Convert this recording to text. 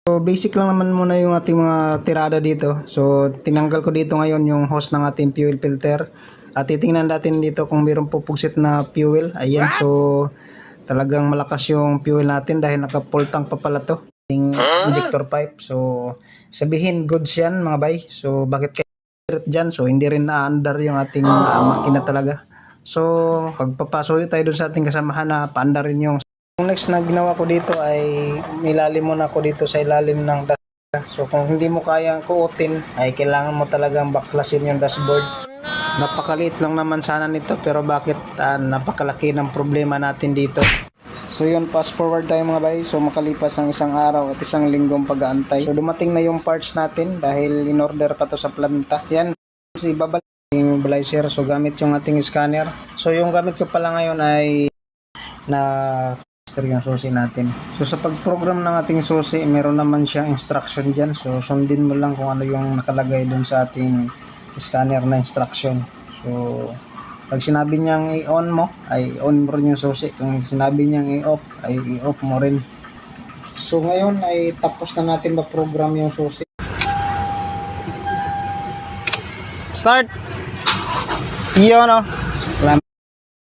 So basic lang naman muna yung ating mga tirada dito. So tinanggal ko dito ngayon yung hose ng ating fuel filter. At titingnan natin dito kung mayroong pupugsit na fuel. Ayan, so talagang malakas yung fuel natin dahil naka full tank pa pala to. Yung injector pipe. So sabihin goods yan mga bay. So bakit kaya dyan? So hindi rin na-under yung ating makina talaga. So pagpapasuyo tayo dun sa ating kasamahan na paanda rin yung next na ginawa ko dito ay nilalim muna ako dito sa ilalim ng dashboard. So kung hindi mo kayang kuotin ay kailangan mo talagang baklasin yung dashboard. Napakaliit lang naman sana nito pero bakit napakalaki ng problema natin dito. So yun, fast forward tayo mga bay. So makalipas ang isang araw at isang linggong pag-aantay. So dumating na yung parts natin dahil in order pa to sa planta. Yan, so ibabalik yung blazer. So gamit yung ating scanner. So yung gamit ko pala ngayon ay na yung susi natin. So sa pag-program ng ating susi, meron naman siyang instruction dyan. So sundin mo lang kung ano yung nakalagay dun sa ating scanner na instruction. So pag sinabi niyang i-on mo, ay on mo rin yung susi. Kung sinabi niyang i-off, ay i-off mo rin. So ngayon ay tapos na natin ma-program yung susi. Start! Iyon o.